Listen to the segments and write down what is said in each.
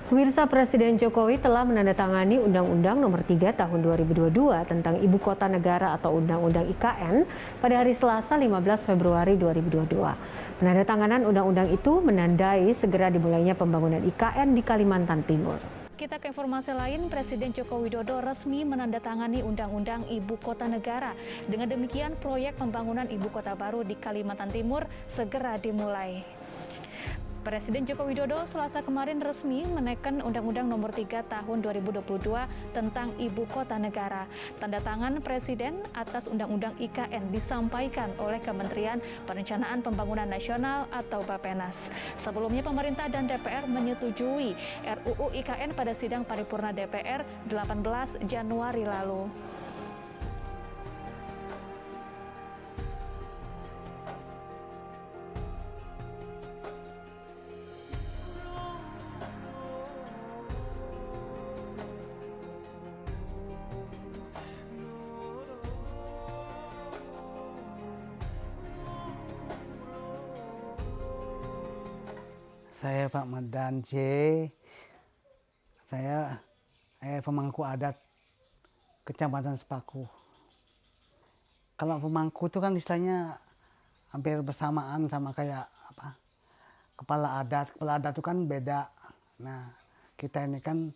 Pemirsa, Presiden Jokowi telah menandatangani Undang-Undang Nomor 3 Tahun 2022 tentang Ibu Kota Negara atau Undang-Undang IKN pada hari Selasa 15 Februari 2022. Penandatanganan undang-undang itu menandai segera dimulainya pembangunan IKN di Kalimantan Timur. Kita ke informasi lain, Presiden Joko Widodo resmi menandatangani Undang-Undang Ibu Kota Negara. Dengan demikian, proyek pembangunan Ibu Kota baru di Kalimantan Timur segera dimulai. Presiden Joko Widodo Selasa kemarin resmi menaikkan Undang-Undang Nomor 3 Tahun 2022 tentang Ibu Kota Negara. Tanda tangan Presiden atas Undang-Undang IKN disampaikan oleh Kementerian Perencanaan Pembangunan Nasional atau Bappenas. Sebelumnya pemerintah dan DPR menyetujui RUU IKN pada sidang paripurna DPR 18 Januari lalu. Saya Pak Medan C. Saya pemangku adat Kecamatan Sepaku. Kalau pemangku itu kan istilahnya hampir bersamaan sama kayak apa? Kepala adat. Kepala adat itu kan beda. Nah, kita ini kan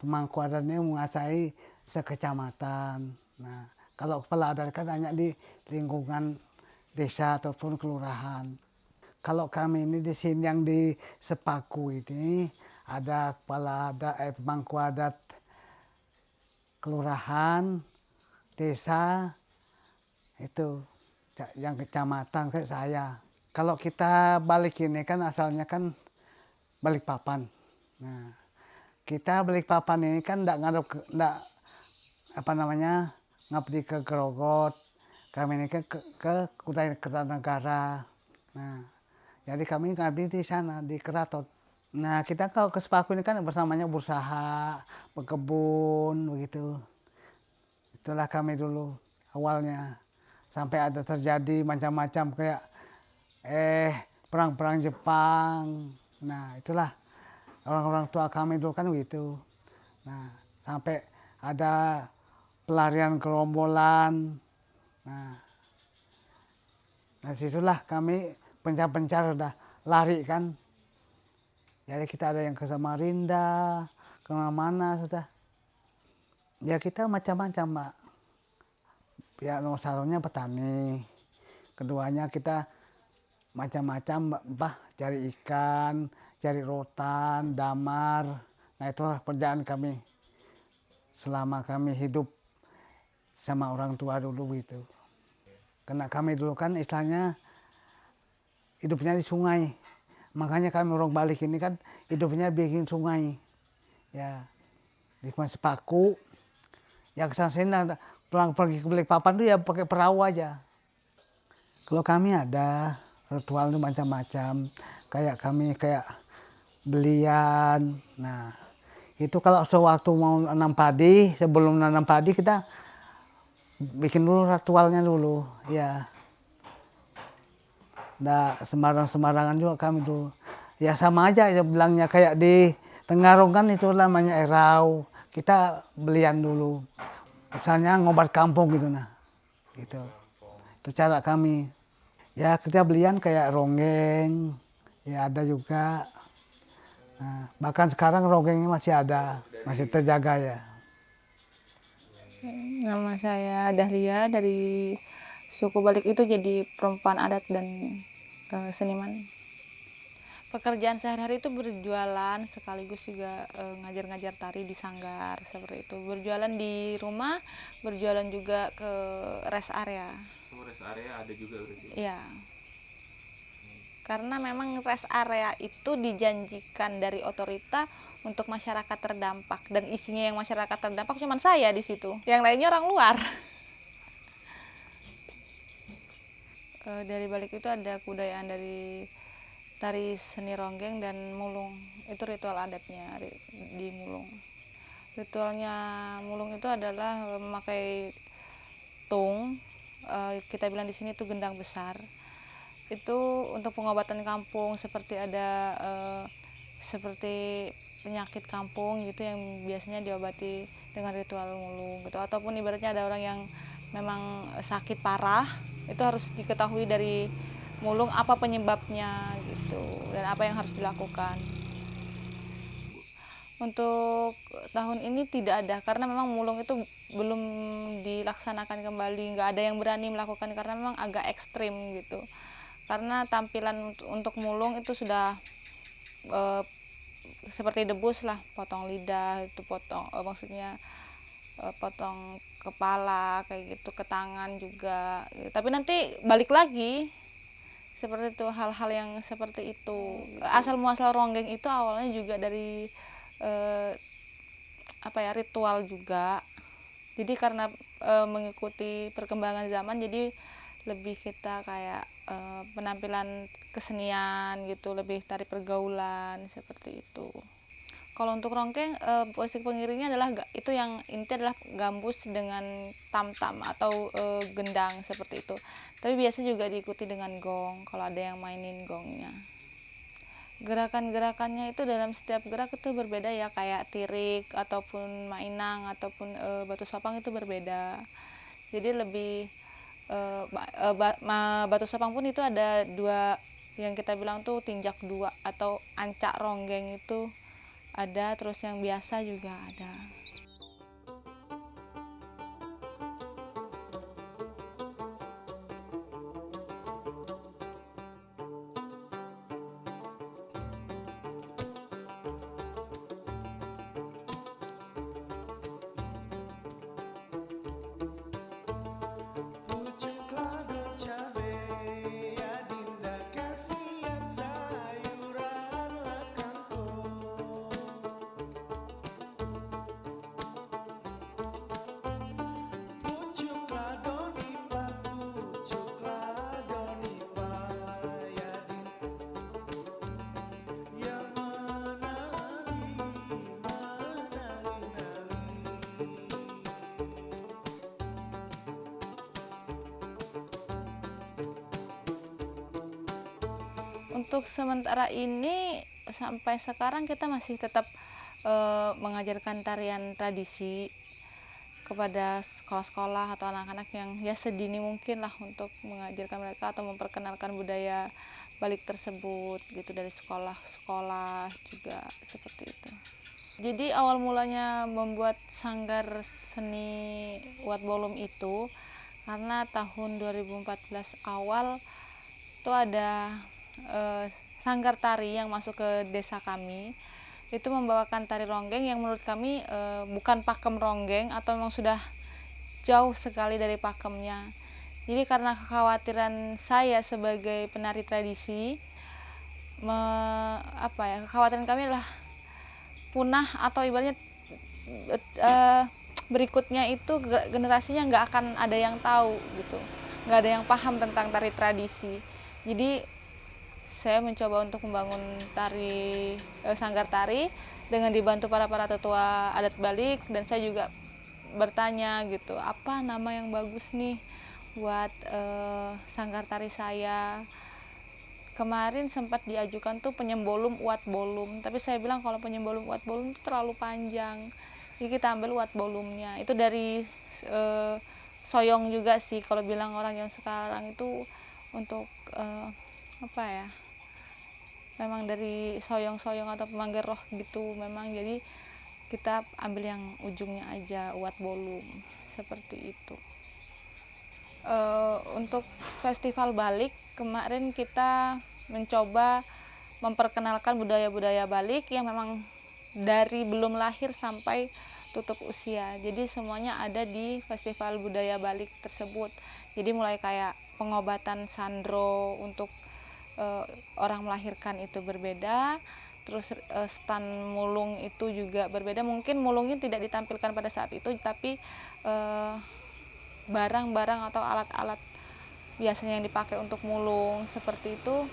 pemangku adatnya menguasai sekecamatan. Nah, kalau kepala adat kan hanya di lingkungan desa ataupun kelurahan. Kalau kami ini di sini yang di Sepaku ini ada kepala adat, pemangku adat kelurahan, desa, itu yang kecamatan kayak saya. Kalau kita balik ini kan asalnya kan Balikpapan. Nah, kita Balikpapan ini kan enggak ngabdi ke Grogot. Kami ini ke Kertanegara. Nah, jadi kami ngabdi di sana, di Keraton. Nah, kita kalau ke Sepaku ini kan bersamanya berusaha, berkebun, begitu. Itulah kami dulu awalnya. Sampai ada terjadi macam-macam kayak perang-perang Jepang. Nah, itulah orang-orang tua kami dulu kan begitu. Nah, sampai ada pelarian gerombolan. Nah, disitulah kami pencar-pencar udah lari kan. Jadi kita ada yang ke Samarinda, kemana-mana sudah. Ya kita macam-macam, Mbak. Ya nomor satunya petani. Keduanya kita macam-macam, Mbak, cari ikan, cari rotan, damar. Nah itulah pekerjaan kami selama kami hidup sama orang tua dulu gitu. Karena kami dulu kan istilahnya hidupnya di sungai. Makanya kami orang balik ini kan hidupnya bikin sungai. Ya, di Sepaku. Ya kesana sini pulang pergi ke Balikpapan tuh ya pakai perahu aja. Kalau kami ada ritual itu macam-macam. Kayak kami kayak belian. Nah, itu kalau sewaktu mau nanam padi, sebelum nanam padi kita bikin dulu ritualnya dulu. Ya. Nggak sembarang-sembarangan juga kami tuh. Ya sama aja ya bilangnya kayak di Tenggarong kan itu namanya erau. Kita belian dulu. Misalnya ngobat kampung gitu nah. Gitu. Itu cara kami. Ya kita belian kayak ronggeng. Ya ada juga. Nah, bahkan sekarang ronggengnya masih ada. Masih terjaga ya. Nama saya Dahlia dari suku Balik itu jadi perempuan adat dan seniman. Pekerjaan sehari-hari itu berjualan sekaligus juga ngajar-ngajar tari di sanggar seperti itu. Berjualan di rumah, berjualan juga ke rest area. Oh, rest area ada juga berarti? Iya. Karena memang rest area itu dijanjikan dari otorita untuk masyarakat terdampak dan isinya yang masyarakat terdampak cuma saya di situ. Yang lainnya orang luar. Dari balik itu ada kebudayaan dari tari seni ronggeng dan mulung. Itu ritual adatnya di mulung. Ritualnya mulung itu adalah memakai tung, kita bilang di sini itu gendang besar. Itu untuk pengobatan kampung seperti ada seperti penyakit kampung gitu yang biasanya diobati dengan ritual mulung gitu, ataupun ibaratnya ada orang yang memang sakit parah, itu harus diketahui dari mulung apa penyebabnya gitu dan apa yang harus dilakukan. Untuk tahun ini tidak ada karena memang mulung itu belum dilaksanakan kembali, nggak ada yang berani melakukan karena memang agak ekstrim gitu. Karena tampilan untuk mulung itu sudah seperti debus lah, potong lidah itu maksudnya potong kepala kayak gitu, ke tangan juga. Tapi nanti balik lagi seperti itu, hal-hal yang seperti itu. Asal muasal ronggeng itu awalnya juga dari ritual juga. Jadi karena mengikuti perkembangan zaman, jadi lebih kita kayak penampilan kesenian gitu, lebih tari pergaulan seperti itu. Kalau untuk rongkeng, musik pengiringnya adalah itu yang inti adalah gambus dengan tam-tam atau gendang seperti itu. Tapi biasa juga diikuti dengan gong kalau ada yang mainin gongnya. Gerakan-gerakannya itu dalam setiap gerak itu berbeda ya, kayak tirik ataupun mainang ataupun batu sopang itu berbeda. Jadi lebih batu sopang pun itu ada dua yang kita bilang tuh tinjak dua atau ancak ronggeng itu ada, terus yang biasa juga ada. Untuk sementara ini sampai sekarang kita masih tetap mengajarkan tarian tradisi kepada sekolah-sekolah atau anak-anak yang ya sedini mungkin lah, untuk mengajarkan mereka atau memperkenalkan budaya balik tersebut gitu dari sekolah-sekolah juga seperti itu. Jadi awal mulanya membuat sanggar seni Wat Bolum itu karena tahun 2014 awal itu ada sanggar tari yang masuk ke desa kami, itu membawakan tari ronggeng yang menurut kami bukan pakem ronggeng atau memang sudah jauh sekali dari pakemnya. Jadi karena kekhawatiran saya sebagai penari tradisi, kekhawatiran kami adalah punah atau ibaratnya berikutnya itu generasinya nggak akan ada yang tahu gitu, nggak ada yang paham tentang tari tradisi. Jadi saya mencoba untuk membangun sanggar tari dengan dibantu para tetua adat Balik, dan saya juga bertanya gitu, apa nama yang bagus nih buat sanggar tari saya. Kemarin sempat diajukan tuh penyembolum Wat Bolum, tapi saya bilang kalau penyembolum Wat Bolum itu terlalu panjang, jadi kita ambil Wat Bolumnya. Itu dari soyong juga sih, kalau bilang orang yang sekarang itu untuk memang dari soyong-soyong atau pemanggil roh gitu memang, jadi kita ambil yang ujungnya aja Wat Bolum seperti itu. Untuk festival Balik kemarin kita mencoba memperkenalkan budaya-budaya Balik yang memang dari belum lahir sampai tutup usia, jadi semuanya ada di festival budaya Balik tersebut. Jadi mulai kayak pengobatan sandro untuk orang melahirkan itu berbeda, terus stan mulung itu juga berbeda. Mungkin mulungnya tidak ditampilkan pada saat itu, tapi barang-barang atau alat-alat biasanya yang dipakai untuk mulung seperti itu,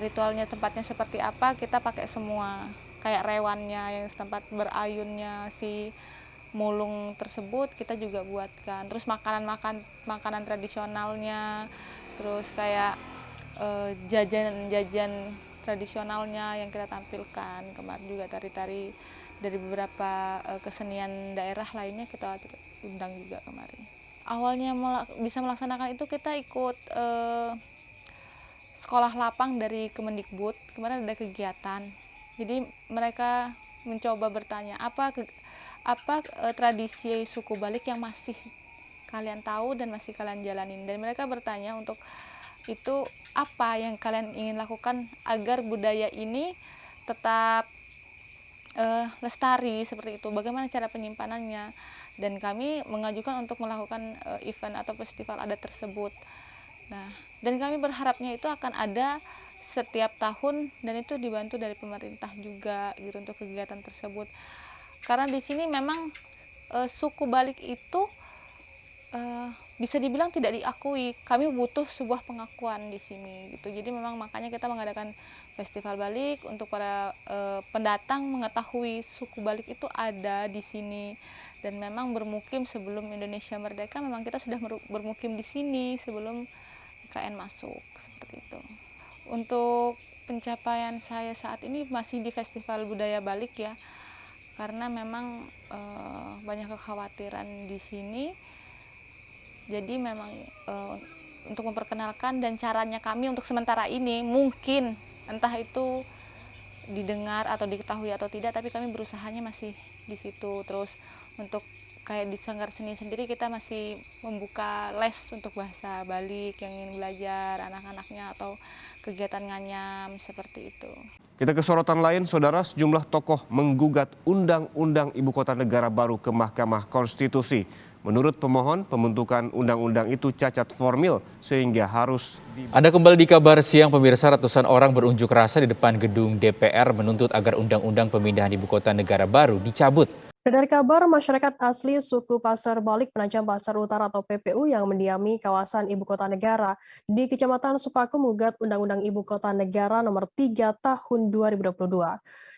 ritualnya tempatnya seperti apa kita pakai semua, kayak rewannya yang tempat berayunnya si mulung tersebut kita juga buatkan. Terus makanan tradisionalnya, terus kayak jajan-jajan tradisionalnya yang kita tampilkan. Kemarin juga tari-tari dari beberapa kesenian daerah lainnya kita undang juga kemarin. Awalnya bisa melaksanakan itu kita ikut sekolah lapang dari Kemendikbud. Kemarin ada kegiatan. Jadi mereka mencoba bertanya apa tradisi suku Balik yang masih kalian tahu dan masih kalian jalanin, dan mereka bertanya untuk itu apa yang kalian ingin lakukan agar budaya ini tetap lestari seperti itu, bagaimana cara penyimpanannya, dan kami mengajukan untuk melakukan event atau festival adat tersebut. Nah, dan kami berharapnya itu akan ada setiap tahun dan itu dibantu dari pemerintah juga gitu untuk kegiatan tersebut. Karena di sini memang suku Balik itu bisa dibilang tidak diakui. Kami butuh sebuah pengakuan di sini gitu. Jadi memang makanya kita mengadakan festival Balik untuk para pendatang mengetahui suku Balik itu ada di sini, dan memang bermukim sebelum Indonesia merdeka. Memang kita sudah bermukim di sini sebelum IKN masuk seperti itu. Untuk pencapaian saya saat ini masih di Festival Budaya Balik ya, karena memang banyak kekhawatiran di sini. Jadi memang untuk memperkenalkan, dan caranya kami untuk sementara ini mungkin entah itu didengar atau diketahui atau tidak, tapi kami berusahanya masih di situ. Terus untuk kayak di Sanggar Seni sendiri kita masih membuka les untuk bahasa Balik yang ingin belajar anak-anaknya, atau kegiatan nganyam seperti itu. Kita ke sorotan lain, saudara. Sejumlah tokoh menggugat Undang-Undang Ibu Kota Negara baru ke Mahkamah Konstitusi. Menurut pemohon, pembentukan undang-undang itu cacat formil sehingga harus Anda kembali di Kabar Siang, pemirsa. Ratusan orang berunjuk rasa di depan gedung DPR menuntut agar Undang-Undang Pemindahan Ibu Kota Negara baru dicabut. Dari kabar, masyarakat asli suku Pasar Balik Penajam Pasar Utara atau PPU yang mendiami kawasan Ibu Kota Negara di Kecamatan Supaku menggugat Undang-Undang Ibu Kota Negara Nomor 3 Tahun 2022.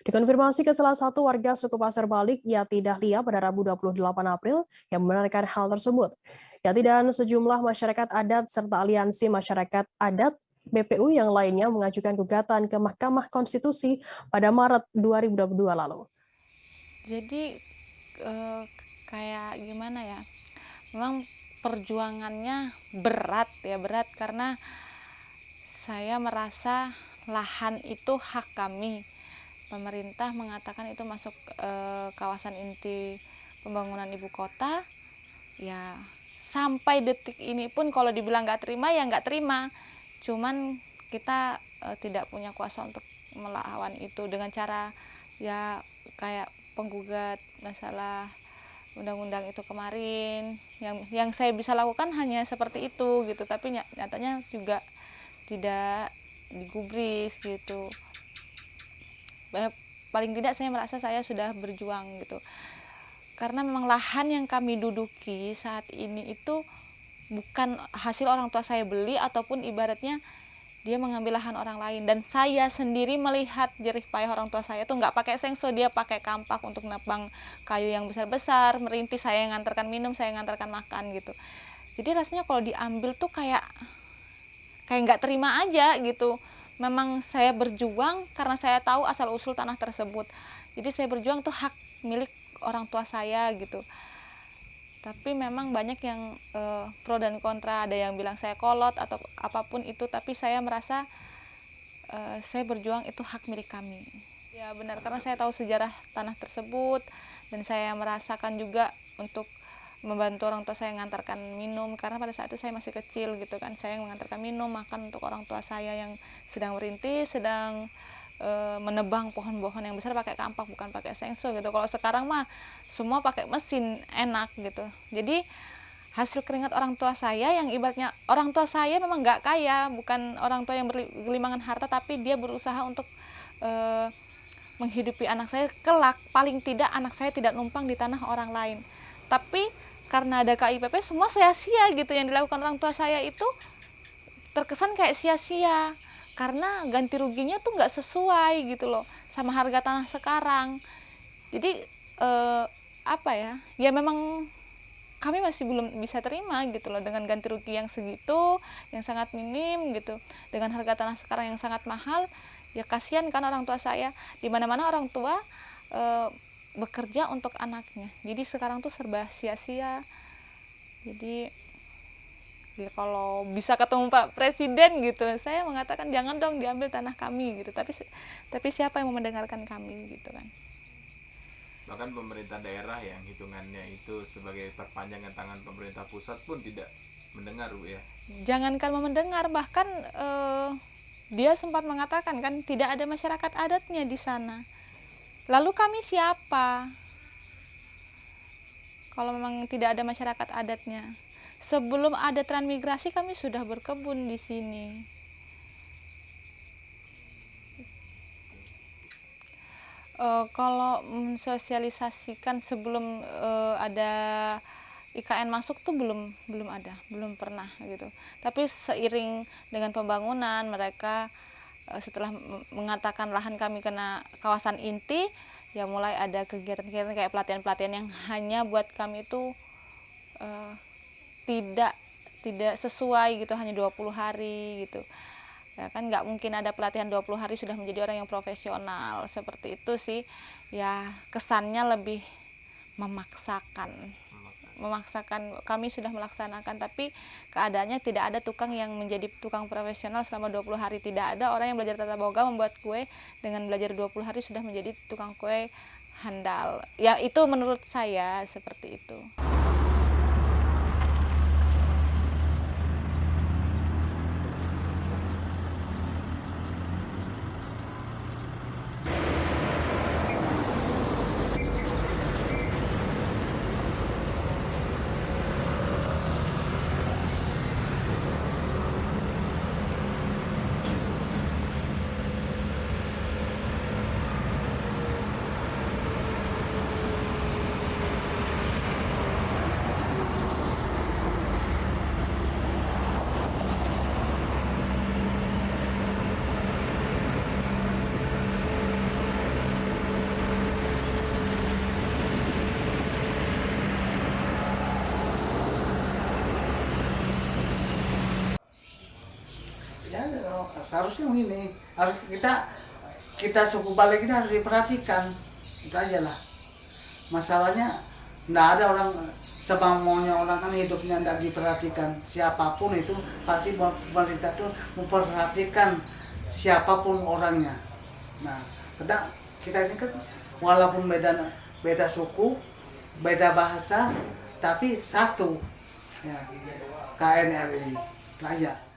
Dikonfirmasi ke salah satu warga suku Pasar Balik, Yati Dahlia, pada Rabu 28 April yang membenarkan hal tersebut. Yati dan sejumlah masyarakat adat serta aliansi masyarakat adat BPU yang lainnya mengajukan gugatan ke Mahkamah Konstitusi pada Maret 2022 lalu. Jadi kayak gimana ya, memang perjuangannya berat karena saya merasa lahan itu hak kami. Pemerintah mengatakan itu masuk kawasan inti pembangunan ibu kota. Ya sampai detik ini pun kalau dibilang nggak terima ya nggak terima. Cuman kita tidak punya kuasa untuk melawan itu dengan cara ya kayak penggugat masalah undang-undang itu kemarin. Yang saya bisa lakukan hanya seperti itu gitu, tapi nyatanya juga tidak digubris gitu. Paling tidak saya merasa saya sudah berjuang gitu, karena memang lahan yang kami duduki saat ini itu bukan hasil orang tua saya beli ataupun ibaratnya dia mengambil lahan orang lain, dan saya sendiri melihat jerih payah orang tua saya tuh nggak pakai sengso, dia pakai kampak untuk nebang kayu yang besar-besar, merintis, saya yang ngantarkan minum, saya yang ngantarkan makan gitu. Jadi rasanya kalau diambil tuh kayak nggak terima aja gitu. Memang saya berjuang karena saya tahu asal usul tanah tersebut. Jadi saya berjuang tuh hak milik orang tua saya gitu. Tapi memang banyak yang pro dan kontra, ada yang bilang saya kolot atau apapun itu, tapi saya merasa saya berjuang itu hak milik kami. Ya benar, karena saya tahu sejarah tanah tersebut, dan saya merasakan juga untuk membantu orang tua saya mengantarkan minum, karena pada saat itu saya masih kecil gitu kan, saya mengantarkan minum, makan untuk orang tua saya yang sedang merintis, sedang menebang pohon-pohon yang besar pakai kampak, bukan pakai sengso gitu. Kalau sekarang mah semua pakai mesin, enak gitu. Jadi hasil keringat orang tua saya yang ibaratnya orang tua saya memang nggak kaya, bukan orang tua yang bergelimangan harta, tapi dia berusaha untuk menghidupi anak saya kelak. Paling tidak anak saya tidak numpang di tanah orang lain. Tapi karena ada KIPP semua sia-sia gitu, yang dilakukan orang tua saya itu terkesan kayak sia-sia. Karena ganti ruginya tuh nggak sesuai gitu loh sama harga tanah sekarang. Jadi apa ya, ya memang kami masih belum bisa terima gitu loh, dengan ganti rugi yang segitu, yang sangat minim gitu, dengan harga tanah sekarang yang sangat mahal. Ya kasihan kan orang tua saya, di mana-mana orang tua bekerja untuk anaknya, jadi sekarang tuh serba sia-sia. Jadi ya kalau bisa ketemu Pak Presiden gitu, saya mengatakan jangan dong diambil tanah kami gitu, tapi siapa yang mau mendengarkan kami gitu kan. Bahkan pemerintah daerah yang hitungannya itu sebagai perpanjangan tangan pemerintah pusat pun tidak mendengar, Bu ya. Jangankan mau mendengar, bahkan dia sempat mengatakan kan tidak ada masyarakat adatnya di sana. Lalu kami siapa? Kalau memang tidak ada masyarakat adatnya. Sebelum ada transmigrasi kami sudah berkebun di sini. Kalau mensosialisasikan sebelum ada IKN masuk tuh belum ada, belum pernah gitu. Tapi seiring dengan pembangunan mereka setelah mengatakan lahan kami kena kawasan inti, ya mulai ada kegiatan-kegiatan kayak pelatihan-pelatihan yang hanya buat kami itu tidak sesuai gitu, hanya 20 hari gitu. Ya kan nggak mungkin ada pelatihan 20 hari sudah menjadi orang yang profesional, seperti itu sih. Ya kesannya lebih memaksakan, kami sudah melaksanakan, tapi keadaannya tidak ada tukang yang menjadi tukang profesional selama 20 hari. Tidak ada orang yang belajar tata boga membuat kue dengan belajar 20 hari sudah menjadi tukang kue handal. Ya itu menurut saya seperti itu. Ya seharusnya begini, harus kita suku Balik ini harus diperhatikan, itu aja lah. Masalahnya nggak ada orang semaunya orang kan hidupnya nggak diperhatikan. Siapapun itu pasti pemerintah itu memperhatikan siapapun orangnya. Nah, kadang kita ini kan walaupun beda suku, beda bahasa, tapi satu ya, KNRI, rakyat.